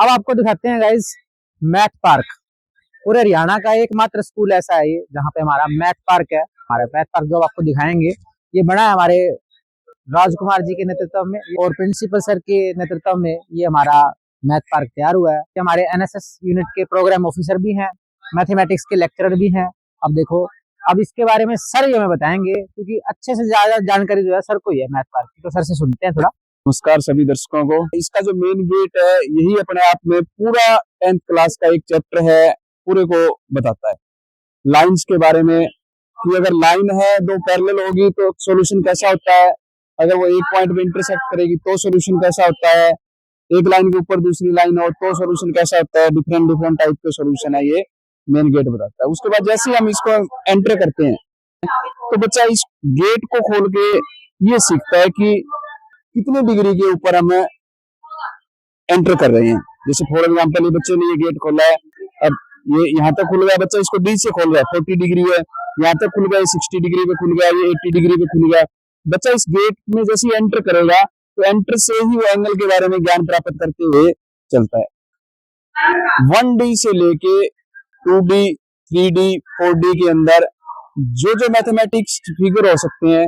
अब आपको दिखाते हैं गाइज मैथ पार्क। पूरे हरियाणा का एकमात्र स्कूल ऐसा है ये जहाँ पे हमारा मैथ पार्क है। हमारा मैथ पार्क जो आपको दिखाएंगे ये बना है हमारे राजकुमार जी के नेतृत्व में और प्रिंसिपल सर के नेतृत्व में ये हमारा मैथ पार्क तैयार हुआ है। ये हमारे एनएसएस यूनिट के प्रोग्राम ऑफिसर भी हैं, मैथमेटिक्स के लेक्चरर भी हैं। अब देखो, अब इसके बारे में सर ही हमें बताएंगे क्योंकि अच्छे से ज्यादा जानकारी जो है सर को ही है मैथ पार्क की। तो सर से सुनते हैं थोड़ा। नमस्कार सभी दर्शकों को। इसका जो मेन गेट है यही अपने आप में पूरा 10th क्लास का एक चैप्टर है, पूरे को बताता है लाइंस के बारे में कि अगर लाइन है दो पैरेलल होगी तो सॉल्यूशन कैसा होता है, अगर वो एक पॉइंट में इंटरसेक्ट करेगी तो सॉल्यूशन कैसा होता है, एक लाइन के ऊपर दूसरी लाइन हो तो सॉल्यूशन कैसा होता है। डिफरेंट डिफरेंट टाइप के सॉल्यूशन है, ये मेन गेट बताता है। उसके बाद जैसे ही हम इसको एंटर करते हैं तो बच्चा इस गेट को खोल के ये सीखता है कि कितने डिग्री के ऊपर हम एंटर कर रहे हैं। जैसे फॉर एग्जांपल ये बच्चे ने ये गेट खोला है, अब ये यहाँ तक खुल गया, बच्चा इसको डी से खोल रहा है, 40 डिग्री है, यहाँ तक खुल गया, 60 डिग्री पे खुल गया, ये 80 डिग्री पे खुल गया। बच्चा इस गेट में जैसे ही एंटर करेगा तो एंटर से ही वो एंगल के बारे में ज्ञान प्राप्त करते हुए चलता है। 1D से लेके 2D 3D 4D के अंदर जो जो मैथमेटिक्स फिगर हो सकते हैं,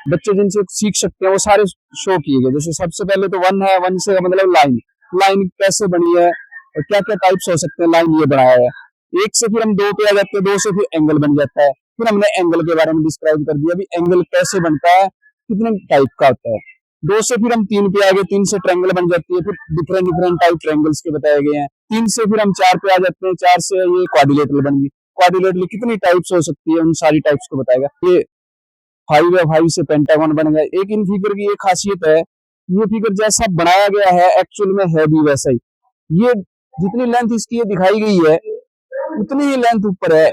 बच्चे जिनसे सीख सकते हैं, वो सारे शो किए गए। जैसे सबसे पहले तो 1 है, 1 से मतलब लाइन, लाइन कैसे बनी है और क्या क्या टाइप्स हो सकते हैं, लाइन ये बनाया है। 1 से फिर हम 2 पे आ जाते हैं, 2 से फिर एंगल बन जाता है, फिर हमने एंगल के बारे में डिस्क्राइब कर दिया, अभी एंगल कैसे बनता है, कितने टाइप का होता है। 2 से फिर हम 3 पे आ गए, 3 से ट्रायंगल बन जाती है, फिर डिफरेंट डिफरेंट टाइप ट्रायंगल्स के बताए गए हैं। 3 से फिर हम 4 पे आ जाते हैं, 4 से ये क्वाड्रिलेटरल बन गई, क्वाड्रिलेटरल कितनी टाइप्स हो सकती है, उन सारी टाइप्स को बताएगा। ये 5 है, 5 से पेंटागन बन गया। एक इन फिगर की एक खासियत है, ये फिगर जैसा बनाया गया है एक्चुअल में है भी वैसा ही। ये जितनी लेंथ इसकी दिखाई गई है उतनी ही लेंथ ऊपर है,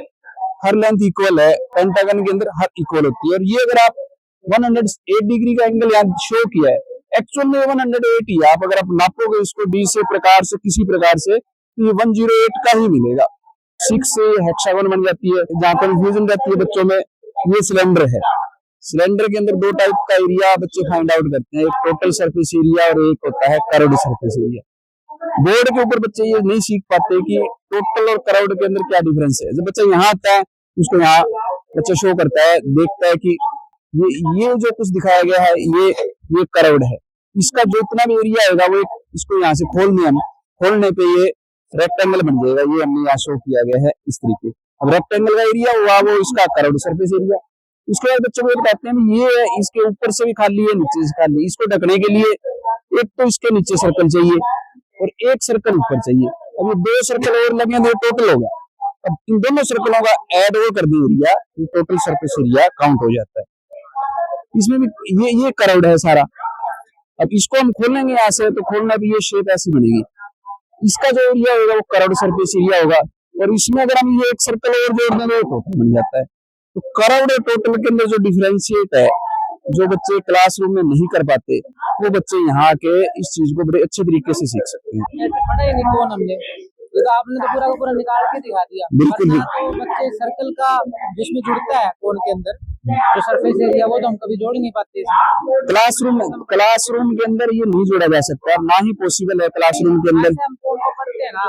हर लेंथ इक्वल है, पेंटागन के अंदर हर इक्वल होती है। और ये अगर आप 108 डिग्री का एंगल यहाँ शो किया है, एक्चुअल में 108 ही है। आप अगर आप नापोगे इसको डी से प्रकार से किसी प्रकार से तो ये 108 का ही मिलेगा। 6 से हेक्सागन बन जाती है। जहाँ कंफ्यूजन रहती है बच्चों में, ये सिलेंडर है। सिलेंडर के अंदर 2 टाइप का एरिया बच्चे फाइंड आउट करते हैं, एक टोटल सरफेस एरिया और एक होता है कर्व्ड सरफेस एरिया। बोर्ड के ऊपर बच्चे ये नहीं सीख पाते कि टोटल और कर्व्ड के अंदर क्या डिफरेंस है। जब बच्चा यहाँ आता है उसको यहाँ बच्चा शो करता है, देखता है कि ये जो कुछ दिखाया गया है ये कर्व्ड है। इसका जो इतना भी एरिया होगा वो इसको यहाँ से खोलने पे ये रेक्टेंगल बन जाएगा। ये हमने यहाँ शो किया गया है इस तरीके। अब रेक्टेंगल का एरिया हुआ वो इसका कर्व्ड सरफेस एरिया। उसके बाद बच्चों को बताते हैं ये है, इसके ऊपर से भी खाली है, नीचे से खाली। इसको ढकने के लिए एक तो इसके नीचे सर्कल चाहिए और एक सर्कल ऊपर चाहिए। अब ये 2 सर्कल और लगे तो टोटल होगा। अब इन दोनों सर्कलों का ऐड वो कर दिया area, total surface area count हो जाता है। इसमें भी ये कर्व्ड है सारा। अब इसको हम खोलेंगे यहाँ से तो खोलना भी ये शेप ऐसी बनेगी। इसका जो एरिया होगा वो कर्व्ड सरफेस एरिया होगा और इसमें अगर हम ये एक सर्कल और जोड़ देंगे तो टोटल बन जाता है। तो कर्व्ड और टोटल के अंदर जो डिफरेंशिएट है, जो बच्चे क्लासरूम में नहीं कर पाते, वो बच्चे यहाँ आके इस चीज को बड़े अच्छे तरीके से सीख सकते हैं। तो आपने तो पूरा का पूरा निकाल के दिखा दिया। बिल्कुल तो बच्चे सर्कल का जिसमें जुड़ता है कोन के अंदर जो सरफेस एरिया, वो तो हम कभी जोड़ ही नहीं पाते इसमें। क्लासरूम के अंदर ये नहीं जोड़ा जा सकता, ना ही पॉसिबल है क्लासरूम के अंदर। हम कोन को पढ़ते हैं ना,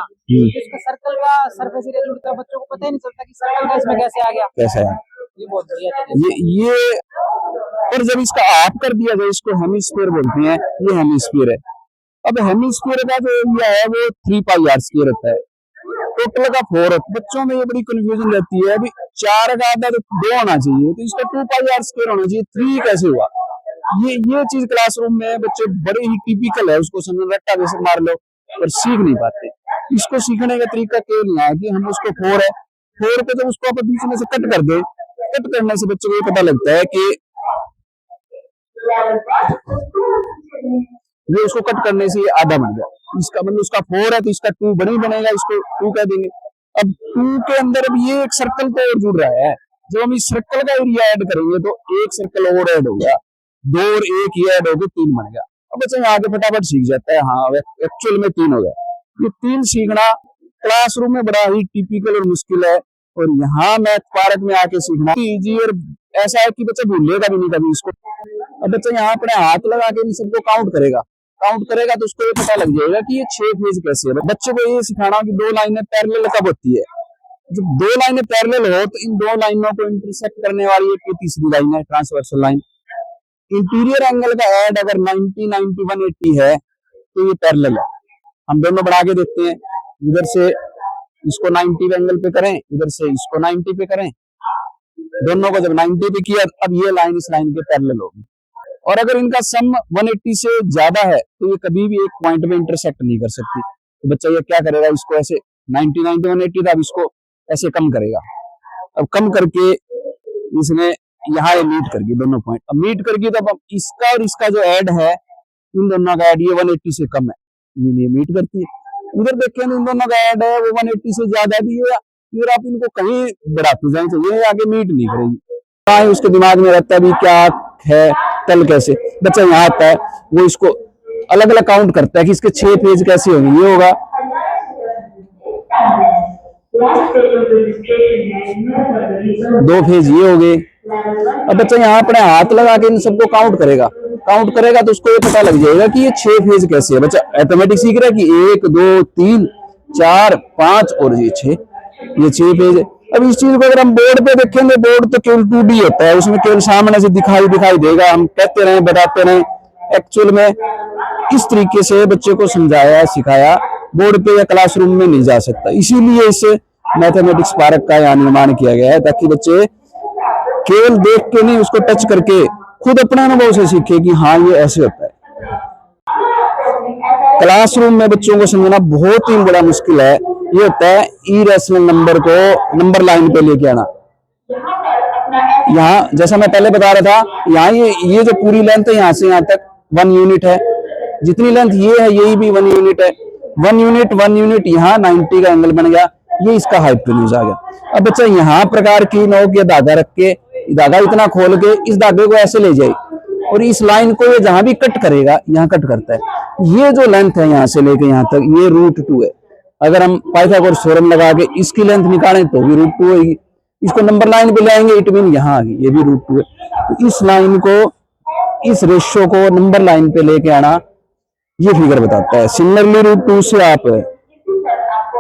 इसका सर्कल का सरफेस एरिया जुड़ता है, बच्चों को पता ही नहीं चलता कि सर्कल का इसमें कैसे आ गया, कैसा है। ये बहुत बढ़िया ये और जब इसका आप कर दिया जाए, इसको हेमिस्फीयर बोलते हैं, ये हेमिस्फीयर है। अब हेमिस्फीयर का जो एरिया है वो 3πr स्क्वायर होता है, टोटल का 4 होता है। बच्चों में ये बड़ी कंफ्यूजन रहती है, अभी 4 का आधा तो 2 होना चाहिए, तो इसका 2πr स्क्वायर होना चाहिए, 3 कैसे हुआ। ये चीज क्लासरूम में बच्चे बड़े ही टिपिकल है, उसको समझ रट्टा जैसे मार लो पर सीख नहीं पाते। इसको सीखने का तरीका केवल है कि हम उसको 4 है, 4 को जब उसको आप बीच में से कट कर दे, कट करने से बच्चों को ये पता लगता है कि ये उसको कट करने से ये आधा बन गया। इसका मतलब उसका 4 है तो इसका 2 बनी बनेगा, इसको 2 कह देंगे। अब 2 के अंदर अब ये एक सर्कल तो और जुड़ रहा है, जब हम इस सर्कल का एरिया ऐड करेंगे तो एक सर्कल और ऐड हो गया, 2 और 1 ये ऐड हो गया, 3 बन गया। अब बच्चा यहाँ आके फटाफट सीख जाता है, हाँ एक्चुअल में 3 हो गया। ये 3 सीखना क्लासरूम में बड़ा ही टिपिकल और मुश्किल है, और यहाँ मैथ पार्क में आके सीखना इजी और ऐसा है कि बच्चा भूलेगा भी नहीं कभी इसको। अब बच्चा यहाँ अपने हाथ लगा के इन सबको काउंट करेगा, काउंट करेगा तो उसको ये पता लग जाएगा कि ये 6 फेज कैसे है। बच्चे को ये सिखाना कि दो लाइनें पैरेलल कब होती है। जब दो लाइनें पैरेलल हो तो इन दो लाइनों को इंटरसेक्ट करने वाली एक तीसरी लाइन है ट्रांसवर्सल लाइन। इंटीरियर एंगल का ऐड अगर 90, 90, 180 है तो ये पैरेलल है। हम दोनों बढ़ा के देखते हैं, इधर से इसको 90 एंगल पे करें, इधर से इसको 90 पे करें, दोनों को जब 90 पे किया अब ये लाइन इस लाइन के पैरेलल होगी। और अगर इनका सम 180 से ज्यादा है तो ये कभी भी एक पॉइंट में इंटरसेक्ट नहीं कर सकती। तो बच्चा ये क्या करेगा, इसको ऐसे 90, 90, 180 था, अब इसको ऐसे कम करेगा। अब कम करके इसने यहाँ ये मीट कर दी दोनों पॉइंट। अब मीट कर दी तो अब इसका और इसका जो ऐड है, इन दोनों का ऐड ये 180 से कम है, ये मीट करती है। उधर देखें इन दोनों का ऐड है वो 180 से ज्यादा भी है, फिर आप इनको कहीं बढ़ाते जाए चाहिए, आगे मीट नहीं करेगी। उसके दिमाग में रहता है भी क्या है तल कैसे। बच्चा यहाँ आता है वो इसको अलग अलग काउंट करता है कि इसके 6 पेज कैसे होंगे। ये होगा 2 फेज ये हो गए। अब बच्चा यहाँ अपने हाथ लगा के इन सबको काउंट करेगा तो उसको ये पता लग जाएगा कि ये 6 फेज कैसे है। बच्चा मैथमेटिक्स सीख रहा है कि 1, 2, 3, 4, 5 और ये 6 फेज है। अब इस चीज को अगर हम बोर्ड पे देखेंगे, बोर्ड तो केवल 2D होता है, उसमें केवल सामने से दिखाई देगा, हम कहते रहे बताते रहे। एक्चुअल में इस तरीके से बच्चे को समझाया सिखाया बोर्ड पे या क्लासरूम में नहीं जा सकता। इसीलिए इस मैथमेटिक्स पार्क का यहाँ निर्माण किया गया है, ताकि बच्चे केवल देख के नहीं, उसको टच करके खुद अपने अनुभव से सीखे कि हाँ ये ऐसे होता है। क्लासरूम में बच्चों को समझना बहुत ही बड़ा मुश्किल है। ये होता है इरेशनल नंबर को नंबर लाइन पे लेके आना। यहाँ जैसा मैं पहले बता रहा था, यहाँ ये जो पूरी लेंथ है यहाँ से यहाँ तक 1 यूनिट है, जितनी लेंथ ये है यही भी 1 यूनिट है। 1 यूनिट यहाँ 90 का एंगल बन गया, ये इसका हाइपोटेन्यूज आ गया। अब बच्चा यहाँ प्रकार की नोक या धागा रख के, धागा इतना खोल के इस धागे को ऐसे ले जाए और इस लाइन को ये जहां भी कट करेगा यहाँ कट करता है। ये जो लेंथ है यहाँ से लेके यहाँ तक ये √2 है। अगर हम पाइथागोरस थ्योरम लगा के इसकी लेंथ निकालें तो भी √2 होगी। इसको नंबर लाइन पे लाएंगे, इट मीन यहाँ आ गई, ये भी √2 है। तो इस लाइन को, इस रेशियो को नंबर लाइन पे लेके आना ये फिगर बताता है। सिमिलरली √2 से आप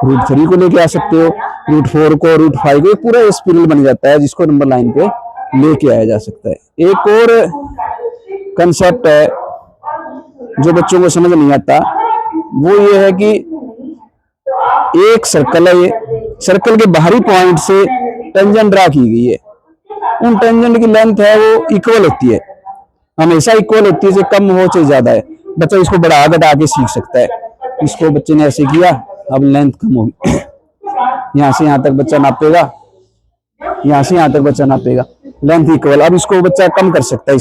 √3 को लेके आ सकते हो, √4 को, √5 को, पूरा स्पिरल बन जाता है जिसको नंबर लाइन पे लेके आया जा सकता है। एक और कंसेप्ट है जो बच्चों को समझ नहीं आता, वो ये है कि एक सर्कल है, ये सर्कल के बाहरी पॉइंट से टेंजेंट ड्रा की गई है। उन टेंजेंट की लेंथ है वो इक्वल होती है, हमेशा इक्वल होती है, से कम हो चाहे ज्यादा है। बच्चा इसको बढ़ा घटा के सीख सकता है। इसको बच्चे ने ऐसे किया, अब लेंथ कम होगी, यहाँ से यहाँ तक बच्चा नापेगा, यहाँ से यहाँ तक बच्चा नापेगा, लेंथ इक्वल। अब इसको बच्चा कम कर सकता है,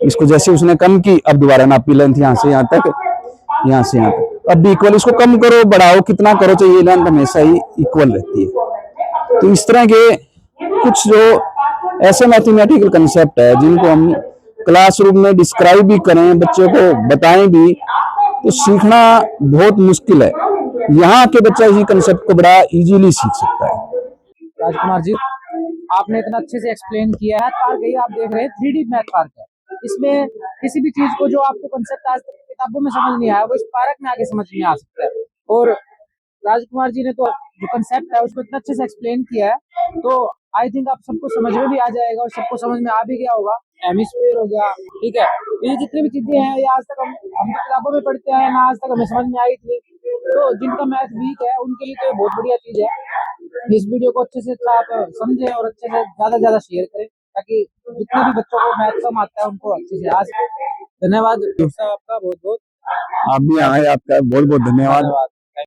इसको जैसे उसने कम की अब दोबारा नापी लेंथ यहाँ से यहाँ तक, यहाँ से यहाँ तक, अब भी इक्वल। इसको कम करो बढ़ाओ कितना करो चाहिए, ये लेंथ हमेशा ही इक्वल रहती है। तो इस तरह के कुछ जो ऐसे मैथमेटिकल कंसेप्ट है जिनको हम क्लासरूम में डिस्क्राइब भी करें, बच्चे को बताएं भी, तो सीखना बहुत मुश्किल है। यहाँ के बच्चा इसी कंसेप्ट को बड़ा इजीली सीख सकता है। राजकुमार जी, आपने इतना अच्छे से एक्सप्लेन किया है। पार्क है आप देख रहे हैं 3D मैथ पार्क है। इसमें किसी भी चीज को जो आपको कंसेप्ट आज तक किताबों में समझ नहीं आया वो इस पार्क में आके समझ में आ सकता है। और राजकुमार जी ने तो जो कंसेप्ट है उसको इतना अच्छे से एक्सप्लेन किया है, तो आई थिंक आप सबको समझ में भी आ जाएगा और सबको समझ में आ भी गया होगा। हेमिस्फीयर हो गया, ठीक है, ये जितनी भी चीजें हैं ये आज तक हम किताबों में पढ़ते हैं ना, आज तक हमें समझ में आई थी। तो जिनका मैथ वीक है उनके लिए तो ये बहुत बढ़िया चीज है। इस वीडियो को अच्छे से आप समझें और अच्छे से ज्यादा शेयर करें, ताकि जितने भी बच्चों को मैथ कम आता है उनको अच्छे से आ सके। धन्यवाद आपका बहुत बहुत। आप भी आए, आपका बहुत बहुत धन्यवाद।